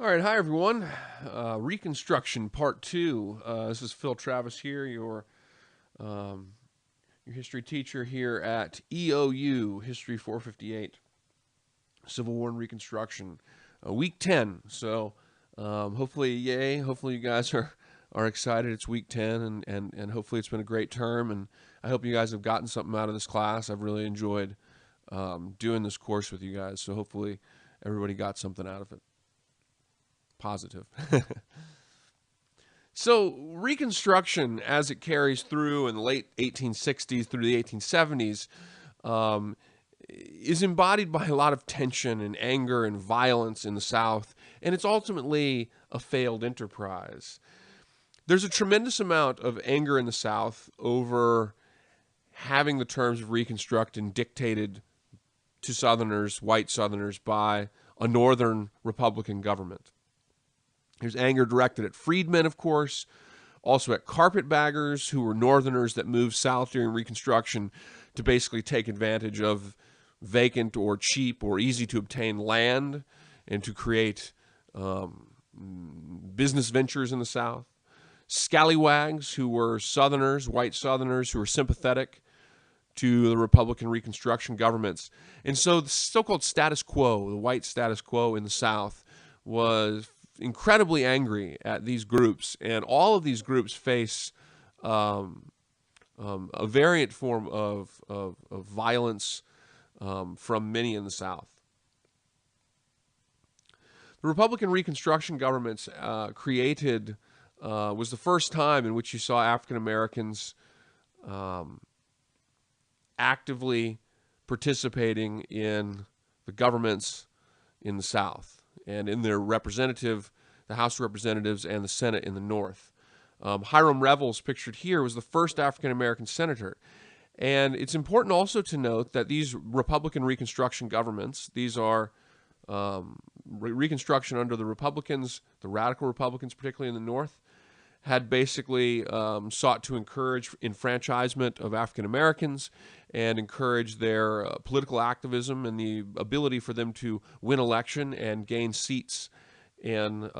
All right, hi everyone. Reconstruction Part Two. This is Phil Travis here, um, your history teacher here at EOU History 458, Civil War and Reconstruction, Week 10. So hopefully, yay! Hopefully you guys are excited. It's Week 10, and hopefully it's been a great term. And I hope you guys have gotten something out of this class. I've really enjoyed doing this course with you guys. So hopefully everybody got something out of it. Positive. So Reconstruction, as it carries through in the late 1860s through the 1870s, um, is embodied by a lot of tension and anger and violence in the South, and it's ultimately a failed enterprise. There's a tremendous amount of anger in the South over having the terms of Reconstruction dictated to Southerners, white Southerners, by a Northern Republican government. There's anger directed at freedmen, of course, also at carpetbaggers who were Northerners that moved south during Reconstruction to basically take advantage of vacant or cheap or easy to obtain land and to create business ventures in the South. Scallywags who were Southerners, white Southerners who were sympathetic to the Republican Reconstruction governments. And so the so-called status quo, the white status quo in the South, was incredibly angry at these groups, and all of these groups face a variant form of violence from many in the South. The Republican Reconstruction governments created was the first time in which you saw African Americans actively participating in the governments in the South and in their representative, the House of Representatives and the Senate in the North. Hiram Revels, pictured here, was the first African-American senator. And it's important also to note that these Republican Reconstruction governments, these are Reconstruction under the Republicans, the radical Republicans, particularly in the North, had basically sought to encourage enfranchisement of African Americans and encourage their political activism and the ability for them to win election and gain seats in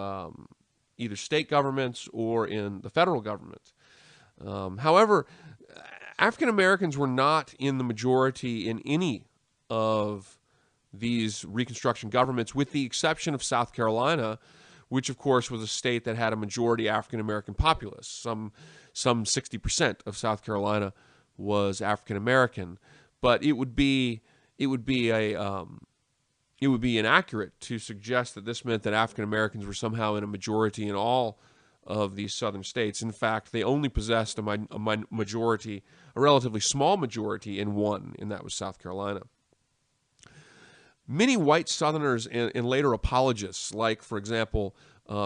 either state governments or in the federal government. However, African Americans were not in the majority in any of these Reconstruction governments, with the exception of South Carolina, which of course was a state that had a majority African American populace. Some 60% of South Carolina was African American, but it would be inaccurate to suggest that this meant that African Americans were somehow in a majority in all of these southern states. In fact, they only possessed a majority, a relatively small majority, in one, and that was South Carolina. Many white Southerners and later apologists, like, for example,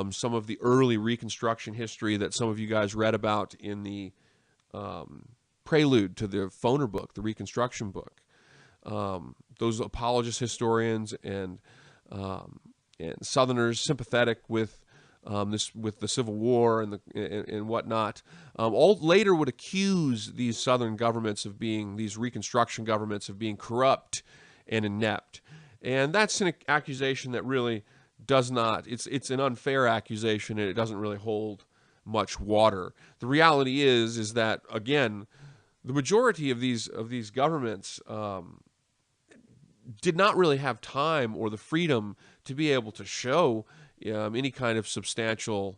some of the early Reconstruction history that some of you guys read about in the prelude to the Foner book, the Reconstruction book. Those apologist historians and Southerners sympathetic with with the Civil War and whatnot, all later would accuse these Southern governments of being, these Reconstruction governments, of being corrupt and inept. And that's an accusation that really does not, it's an unfair accusation, and it doesn't really hold much water. The reality is that, again, the majority of these governments did not really have time or the freedom to be able to show any kind of substantial,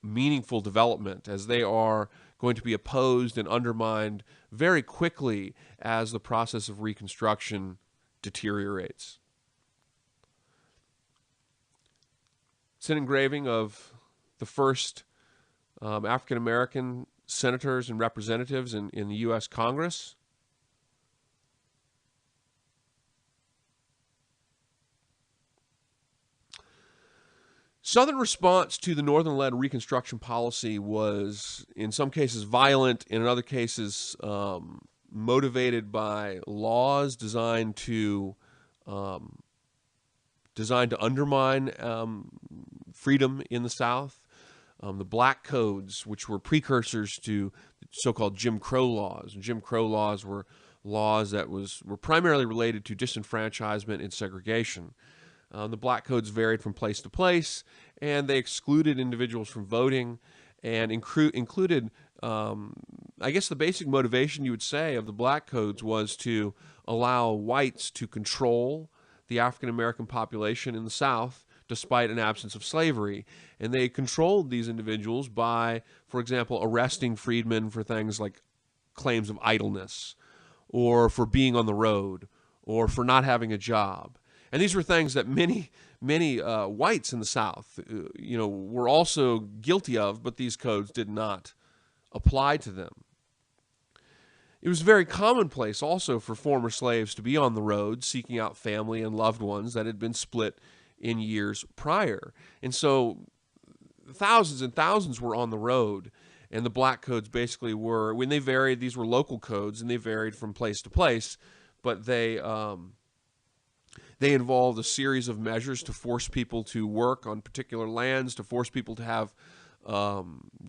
meaningful development, as they are going to be opposed and undermined very quickly as the process of Reconstruction deteriorates. It's an engraving of the first African American senators and representatives in the U.S. Congress. Southern response to the Northern-led Reconstruction policy was, in some cases, violent, and in other cases, motivated by laws designed to undermine freedom in the South. The Black Codes, which were precursors to so-called Jim Crow laws. Jim Crow laws were laws that were primarily related to disenfranchisement and segregation. The black codes varied from place to place, and they excluded individuals from voting and included, I guess the basic motivation you would say of the black codes was to allow whites to control the African American population in the South despite an absence of slavery. And they controlled these individuals by, for example, arresting freedmen for things like claims of idleness, or for being on the road, or for not having a job. And these were things that many whites in the South, were also guilty of, but these codes did not apply to them. It was very commonplace also for former slaves to be on the road seeking out family and loved ones that had been split in years prior. And so thousands and thousands were on the road, and the black codes basically were, when they varied, these were local codes, and they varied from place to place, but they involved a series of measures to force people to work on particular lands, to force people to have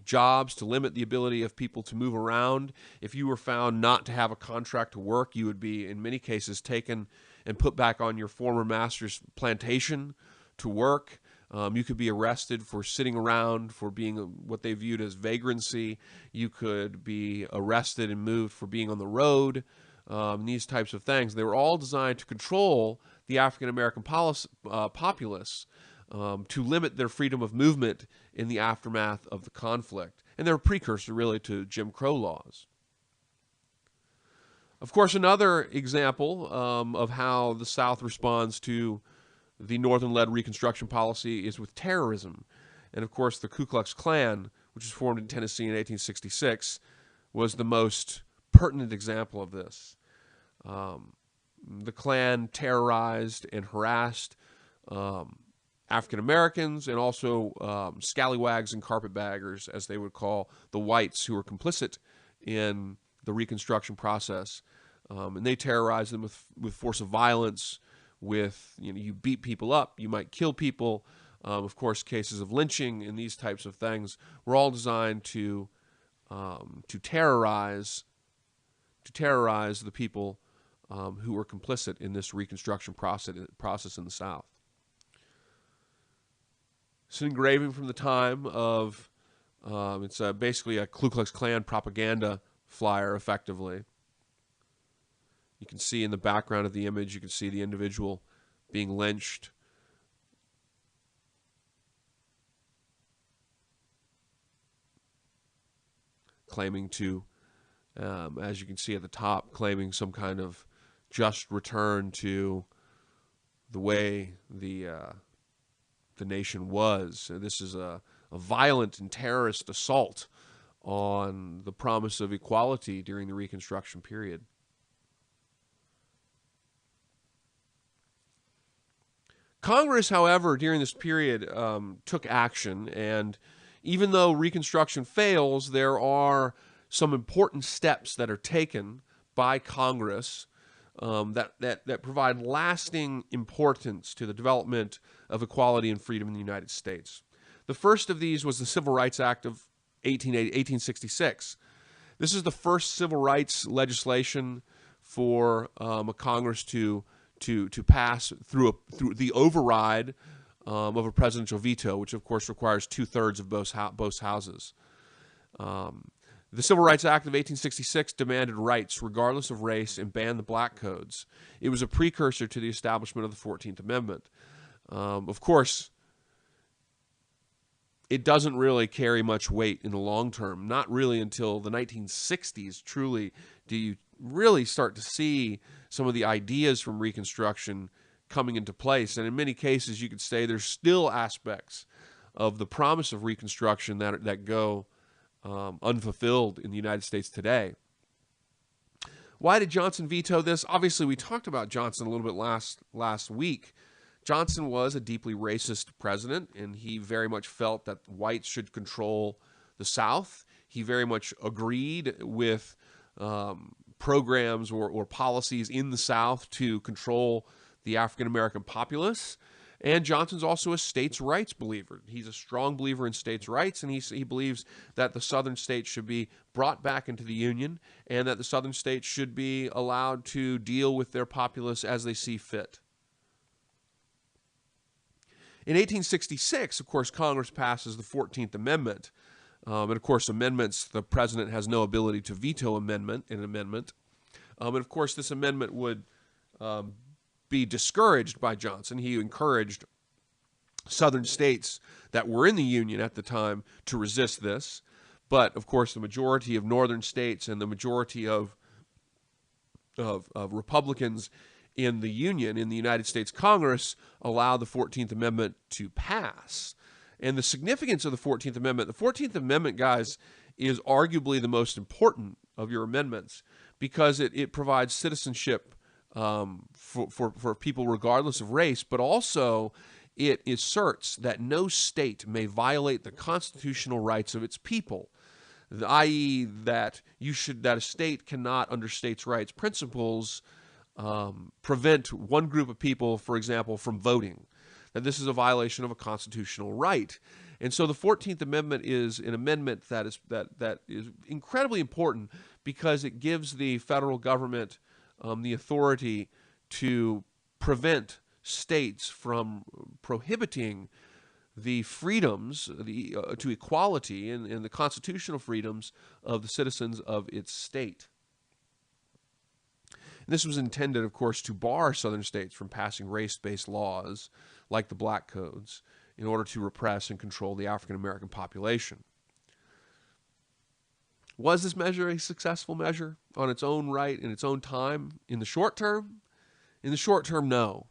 jobs, to limit the ability of people to move around. If you were found not to have a contract to work, you would be, in many cases, taken and put back on your former master's plantation to work. You could be arrested for sitting around, for being what they viewed as vagrancy. You could be arrested and moved for being on the road. These types of things. They were all designed to control the African American populace, to limit their freedom of movement in the aftermath of the conflict. And they're a precursor, really, to Jim Crow laws. Of course, another example of how the South responds to the Northern-led Reconstruction policy is with terrorism. And of course, the Ku Klux Klan, which was formed in Tennessee in 1866, was the most pertinent example of this. The Klan terrorized and harassed African Americans, and also scallywags and carpetbaggers, as they would call the whites who were complicit in the Reconstruction process. And they terrorized them with force of violence, with, you beat people up, you might kill people. Of course, cases of lynching and these types of things were all designed to terrorize the people who were complicit in this Reconstruction process in the South. It's an engraving from the time of, it's basically a Ku Klux Klan propaganda flyer, effectively. You can see in the background of the image, you can see the individual being lynched. Claiming to, as you can see at the top, claiming some kind of just return to the way the nation was. This is a violent and terrorist assault on the promise of equality during the Reconstruction period. Congress, however, during this period took action, and even though Reconstruction fails, there are some important steps that are taken by Congress that provide lasting importance to the development of equality and freedom in the United States. The first of these was the Civil Rights Act of 1866. This is the first civil rights legislation for a Congress to pass through the override of a presidential veto, which of course requires 2/3 of both houses. The Civil Rights Act of 1866 demanded rights regardless of race and banned the black codes. It was a precursor to the establishment of the 14th Amendment. Of course, it doesn't really carry much weight in the long term. Not really until the 1960s, truly, do you really start to see some of the ideas from Reconstruction coming into place. And in many cases, you could say there's still aspects of the promise of Reconstruction that go unfulfilled in the United States today. Why did Johnson veto this? Obviously, we talked about Johnson a little bit last week. Johnson was a deeply racist president, and he very much felt that whites should control the South. He very much agreed with programs or policies in the South to control the African-American populace. And Johnson's also a states' rights believer. He's a strong believer in states' rights, and he believes that the southern states should be brought back into the Union and that the southern states should be allowed to deal with their populace as they see fit. In 1866, of course, Congress passes the 14th Amendment. And of course, amendments, the president has no ability to veto an amendment. And of course, this amendment would be discouraged by Johnson. He encouraged southern states that were in the Union at the time to resist this. But of course, the majority of northern states and the majority of Republicans in the Union, in the United States Congress, allowed the 14th Amendment to pass. And the significance of the 14th Amendment, guys, is arguably the most important of your amendments because it provides citizenship for people regardless of race, but also it asserts that no state may violate the constitutional rights of its people, i.e. that a state cannot, under states' rights principles, prevent one group of people, for example, from voting. That this is a violation of a constitutional right. And so the 14th Amendment is an amendment that is incredibly important because it gives the federal government the authority to prevent states from prohibiting the freedoms to equality and the constitutional freedoms of the citizens of its state. And this was intended, of course, to bar southern states from passing race-based laws like the Black Codes in order to repress and control the African American population. Was this measure a successful measure on its own right, in its own time? In the short term? In the short term, no.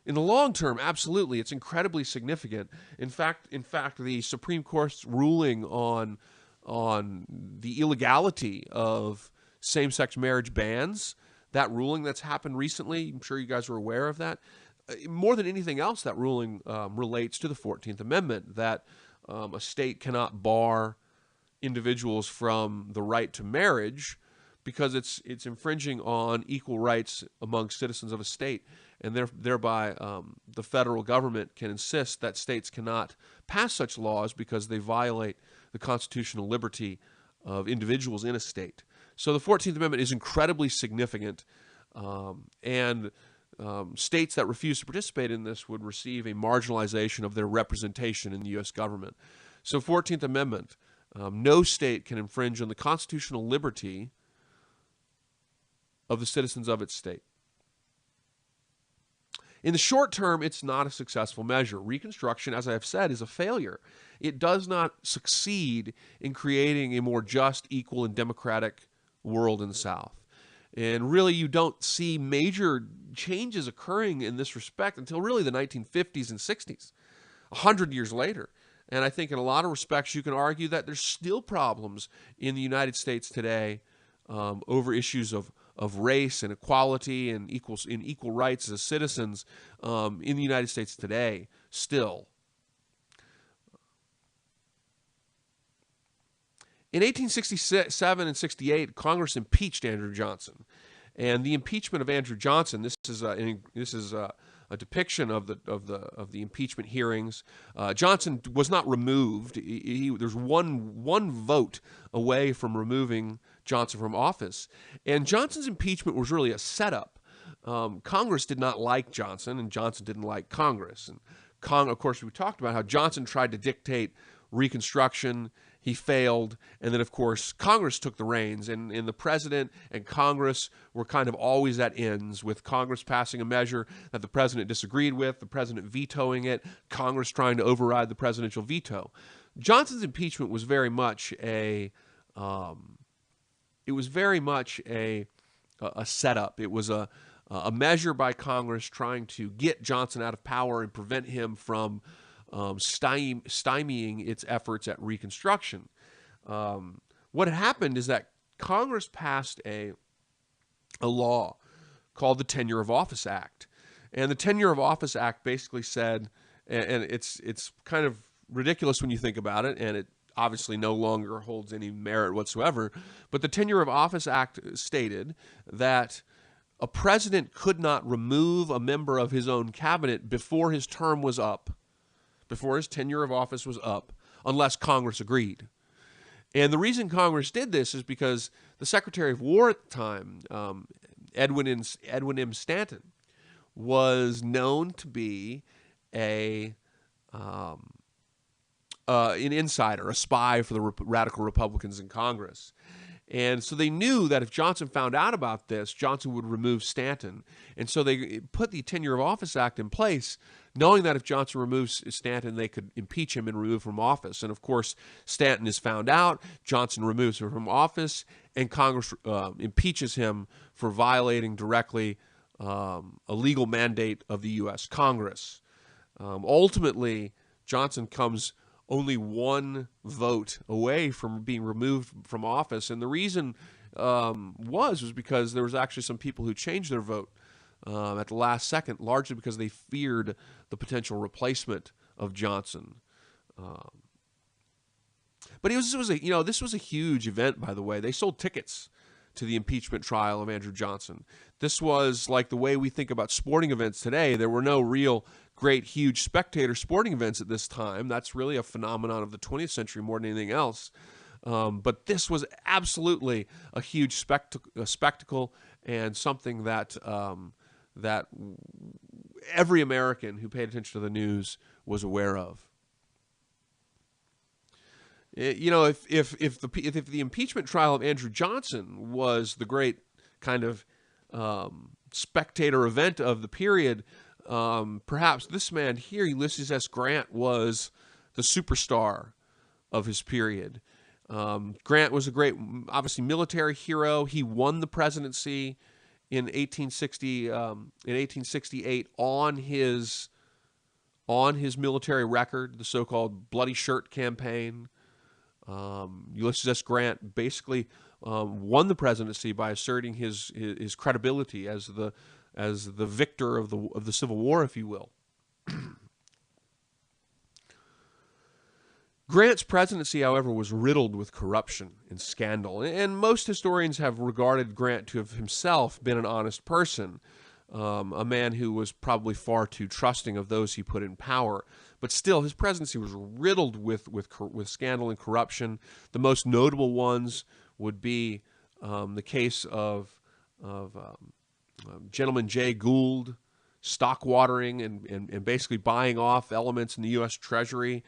In the long term, absolutely. It's incredibly significant. In fact, the Supreme Court's ruling on the illegality of same-sex marriage bans, that ruling that's happened recently, I'm sure you guys are aware of that. More than anything else, that ruling relates to the 14th Amendment, that a state cannot bar individuals from the right to marriage because it's infringing on equal rights among citizens of a state, and thereby the federal government can insist that states cannot pass such laws because they violate the constitutional liberty of individuals in a state. So the 14th Amendment is incredibly significant, and states that refuse to participate in this would receive a marginalization of their representation in the U.S. government. So 14th Amendment, no state can infringe on the constitutional liberty of the citizens of its state. In the short term, it's not a successful measure. Reconstruction, as I have said, is a failure. It does not succeed in creating a more just, equal, and democratic world in the South. And really, you don't see major changes occurring in this respect until really the 1950s and 60s, 100 years later. And I think in a lot of respects, you can argue that there's still problems in the United States today over issues of race and equality and equal rights as citizens in the United States today still. In 1867 and 68, Congress impeached Andrew Johnson, and the impeachment of Andrew Johnson. This is a depiction of the impeachment hearings. Johnson was not removed. There's one vote away from removing Johnson from office, and Johnson's impeachment was really a setup. Congress did not like Johnson, and Johnson didn't like Congress. And of course, we talked about how Johnson tried to dictate Reconstruction. He failed, and then, of course, Congress took the reins, and the president and Congress were kind of always at ends, with Congress passing a measure that the president disagreed with, the president vetoing it, Congress trying to override the presidential veto. Johnson's impeachment was very much a setup. It was a measure by Congress trying to get Johnson out of power and prevent him from stymieing its efforts at Reconstruction. What had happened is that Congress passed a law called the Tenure of Office Act. And the Tenure of Office Act basically said, and it's kind of ridiculous when you think about it, and it obviously no longer holds any merit whatsoever, but the Tenure of Office Act stated that a president could not remove a member of his own cabinet before his term was up, before his tenure of office was up, unless Congress agreed. And the reason Congress did this is because the Secretary of War at the time, Edwin M. Stanton, was known to be a an insider, a spy for the radical Republicans in Congress. And so they knew that if Johnson found out about this, Johnson would remove Stanton. And so they put the Tenure of Office Act in place, knowing that if Johnson removes Stanton, they could impeach him and remove him from office. And of course, Stanton is found out, Johnson removes him from office, and Congress impeaches him for violating directly a legal mandate of the U.S. Congress. Ultimately, Johnson comes only one vote away from being removed from office, and the reason was because there was actually some people who changed their vote at the last second, largely because they feared the potential replacement of Johnson. But this was a huge event, by the way. They sold tickets to the impeachment trial of Andrew Johnson. This was like the way we think about sporting events today. There were no real great, huge spectator sporting events at this time. That's really a phenomenon of the 20th century more than anything else. But this was absolutely a huge spectacle and something that that every American who paid attention to the news was aware of. If the impeachment trial of Andrew Johnson was the great kind of spectator event of the period, perhaps this man here, Ulysses S. Grant, was the superstar of his period. Grant was a great, obviously, military hero. He won the presidency in 1868 on his military record, the so-called Bloody Shirt campaign. Ulysses S. Grant basically won the presidency by asserting his credibility as the victor of the Civil War, if you will. Grant's presidency, however, was riddled with corruption and scandal, and most historians have regarded Grant to have himself been an honest person, a man who was probably far too trusting of those he put in power. But still, his presidency was riddled with scandal and corruption. The most notable ones would be the case of Gentleman Jay Gould, stock watering and basically buying off elements in the U.S. Treasury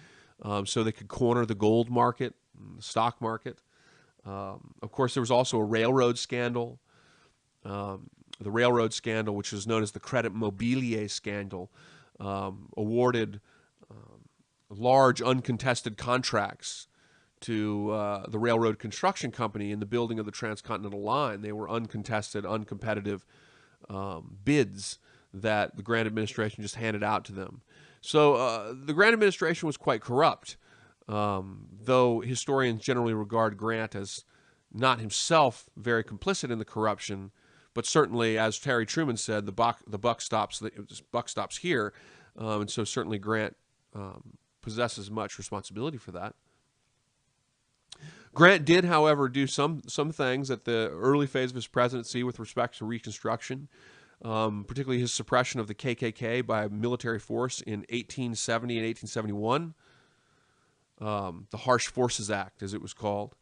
so they could corner the gold market, the stock market. Of course, there was also a railroad scandal. The railroad scandal, which is known as the Credit Mobilier scandal, awarded large uncontested contracts to the railroad construction company in the building of the Transcontinental Line. They were uncontested, uncompetitive bids that the Grant administration just handed out to them. So the Grant administration was quite corrupt, though historians generally regard Grant as not himself very complicit in the corruption, but certainly, as Harry Truman said, the buck stops here, and so certainly Grant possesses much responsibility for that. Grant did, however, do some things at the early phase of his presidency with respect to Reconstruction, particularly his suppression of the KKK by military force in 1870 and 1871, the Harsh Forces Act, as it was called.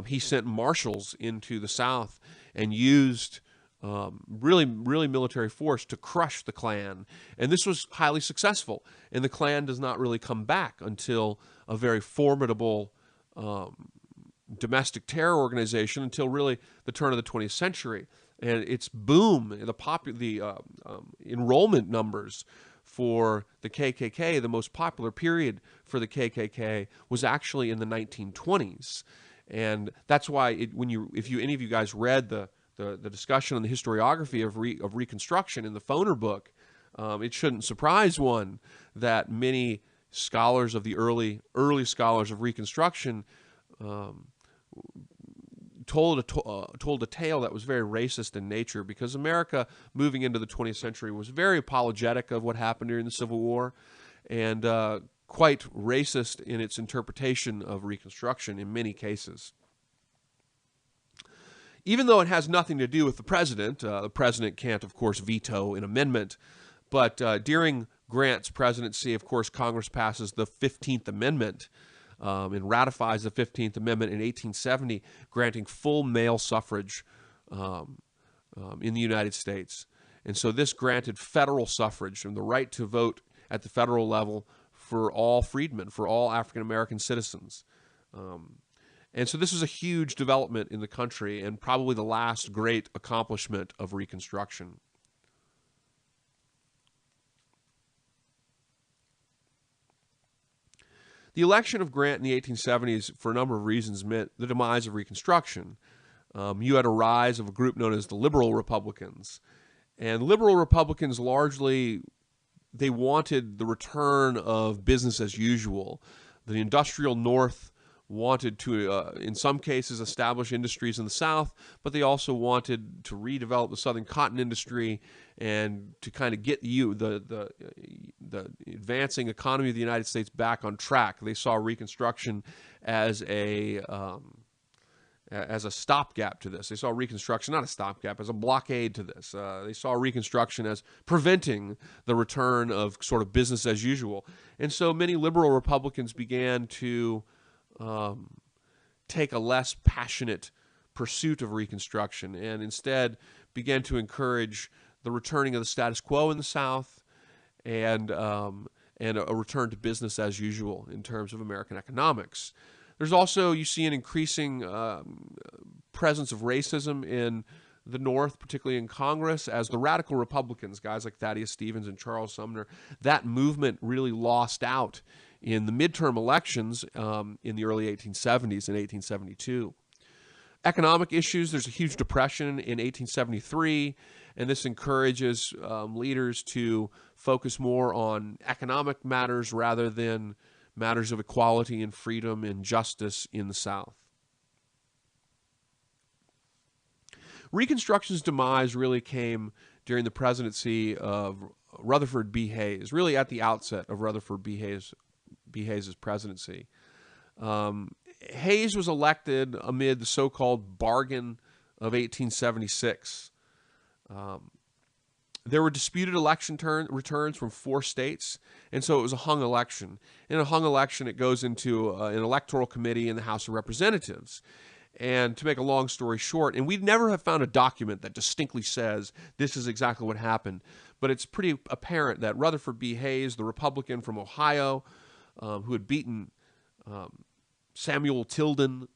He sent marshals into the South and used really military force to crush the Klan. And this was highly successful. And the Klan does not really come back until a very formidable domestic terror organization until really the turn of the 20th century. And its boom, the enrollment numbers for the KKK, the most popular period for the KKK, was actually in the 1920s. And that's why if any of you guys read the discussion on the historiography of Reconstruction in the Foner book, it shouldn't surprise one that many scholars of the early scholars of Reconstruction told a tale that was very racist in nature, because America, moving into the 20th century, was very apologetic of what happened during the Civil War, and quite racist in its interpretation of Reconstruction in many cases. Even though it has nothing to do with the president can't, of course, veto an amendment, but during Grant's presidency, of course, Congress passes the 15th Amendment and ratifies the 15th Amendment in 1870, granting full male suffrage in the United States. And so this granted federal suffrage and the right to vote at the federal level for all freedmen, for all African American citizens. And so this is a huge development in the country and probably the last great accomplishment of Reconstruction. The election of Grant in the 1870s, for a number of reasons, meant the demise of Reconstruction. You had a rise of a group known as the Liberal Republicans. And Liberal Republicans largely, they wanted the return of business as usual. The industrial North wanted to, in some cases, establish industries in the South, but they also wanted to redevelop the Southern cotton industry and to kind of get the advancing economy of the United States back on track. They saw Reconstruction as a stopgap to this. They saw Reconstruction, not a stopgap, as a blockade to this. They saw Reconstruction as preventing the return of sort of business as usual. And so many liberal Republicans began to take a less passionate pursuit of Reconstruction and instead began to encourage the returning of the status quo in the South and a return to business as usual in terms of American economics. There's also, you see an increasing presence of racism in the North, particularly in Congress, as the radical Republicans, guys like Thaddeus Stevens and Charles Sumner, that movement really lost out in the midterm elections in the early 1870s and 1872. Economic issues, there's a huge depression in 1873, and this encourages leaders to focus more on economic matters rather than matters of equality and freedom and justice in the South. Reconstruction's demise really came during the presidency of Rutherford B. Hayes, really at the outset of Rutherford B. Hayes' presidency. Hayes was elected amid the so-called bargain of 1876. There were disputed election returns from 4 states, and so it was a hung election. In a hung election, it goes into an electoral committee in the House of Representatives. And to make a long story short, and we'd never have found a document that distinctly says this is exactly what happened, but it's pretty apparent that Rutherford B. Hayes, the Republican from Ohio, who had beaten Samuel Tilden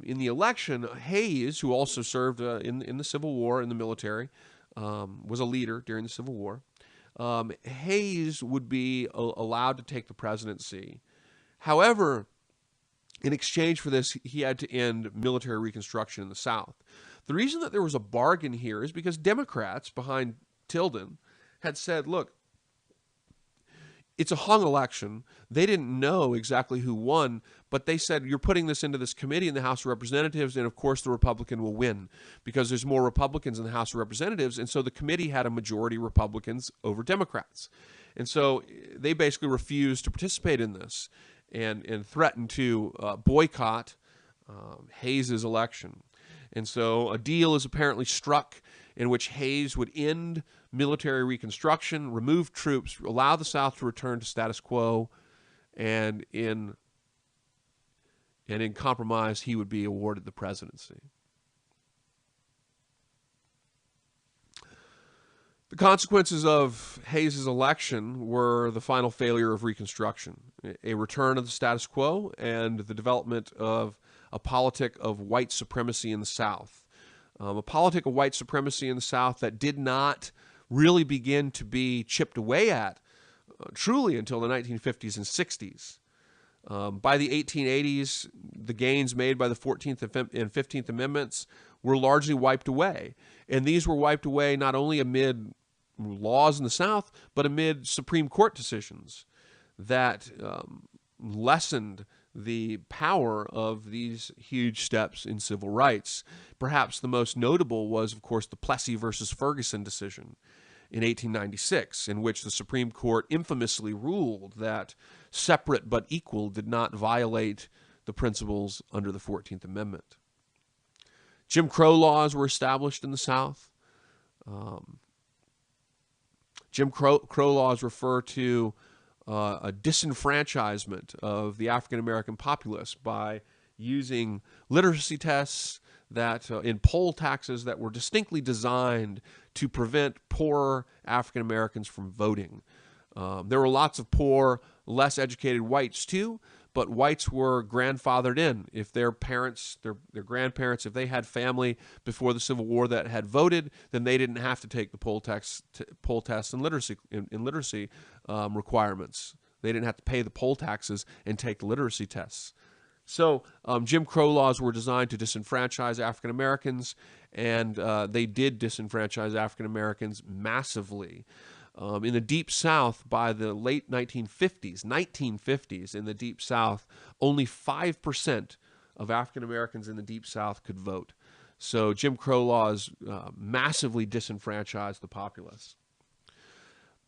in the election, Hayes, who also served in the Civil War in the military, was a leader during the Civil War. Hayes would be allowed to take the presidency. However, in exchange for this, he had to end military reconstruction in the South. The reason that there was a bargain here is because Democrats behind Tilden had said, look, it's a hung election. They didn't know exactly who won, but they said, you're putting this into this committee in the House of Representatives, and of course the Republican will win because there's more Republicans in the House of Representatives, and so the committee had a majority Republicans over Democrats. And so they basically refused to participate in this and threatened to boycott Hayes' election. And so a deal is apparently struck in which Hayes would end military reconstruction, remove troops, allow the South to return to status quo, and in compromise, he would be awarded the presidency. The consequences of Hayes' election were the final failure of Reconstruction, a return of the status quo, and the development of a politic of white supremacy in the South. A politic of white supremacy in the South that did not really begin to be chipped away at truly until the 1950s and 60s. By the 1880s, the gains made by the 14th and 15th Amendments were largely wiped away. And these were wiped away not only amid laws in the South, but amid Supreme Court decisions that lessened the power of these huge steps in civil rights. Perhaps the most notable was, of course, the Plessy versus Ferguson decision in 1896, in which the Supreme Court infamously ruled that separate but equal did not violate the principles under the 14th Amendment. Jim Crow laws were established in the South. Jim Crow laws refer to a disenfranchisement of the African-American populace by using literacy tests that in poll taxes that were distinctly designed to prevent poorer African-Americans from voting. There were lots of poor, less educated whites too, but whites were grandfathered in. If their parents, their grandparents, if they had family before the Civil War that had voted, then they didn't have to take the poll tests and literacy requirements. They didn't have to pay the poll taxes and take the literacy tests. So Jim Crow laws were designed to disenfranchise African Americans, and they did disenfranchise African Americans massively. In the Deep South, by the late 1950s, in the Deep South, only 5% of African Americans in the Deep South could vote. So Jim Crow laws massively disenfranchised the populace.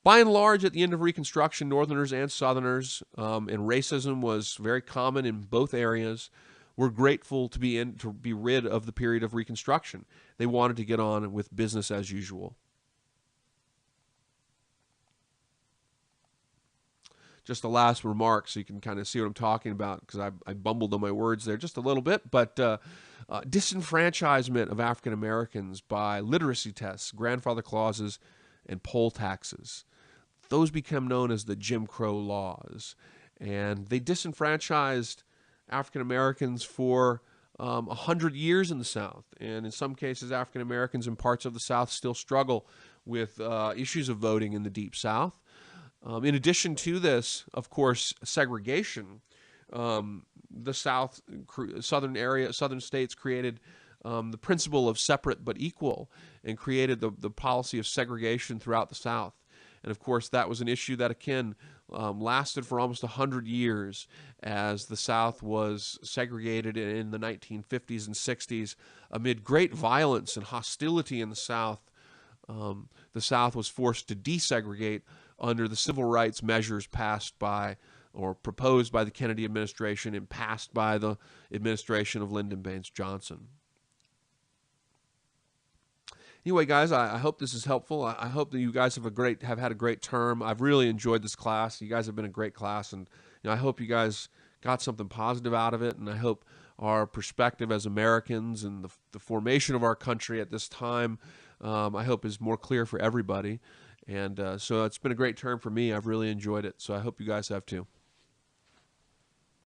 By and large, at the end of Reconstruction, Northerners and Southerners, and racism was very common in both areas, were grateful to be rid of the period of Reconstruction. They wanted to get on with business as usual. Just a last remark so you can kind of see what I'm talking about, because I bumbled on my words there just a little bit, but disenfranchisement of African Americans by literacy tests, grandfather clauses, and poll taxes. Those become known as the Jim Crow laws. And they disenfranchised African Americans for 100 years in the South. And in some cases, African Americans in parts of the South still struggle with issues of voting in the Deep South. In addition to this, of course, segregation, the southern states created the principle of separate but equal, and created the policy of segregation throughout the South. And of course, that was an issue that, again, lasted for almost 100 years as the South was segregated in the 1950s and 60s amid great violence and hostility in the South. The South was forced to desegregate under the civil rights measures passed by or proposed by the Kennedy administration and passed by the administration of Lyndon Baines Johnson. Anyway, guys, I hope this is helpful. I hope that you guys have had a great term. I've really enjoyed this class. You guys have been a great class, and I hope you guys got something positive out of it. And I hope our perspective as Americans and the formation of our country at this time, I hope is more clear for everybody. And so it's been a great term for me. I've really enjoyed it. So I hope you guys have too.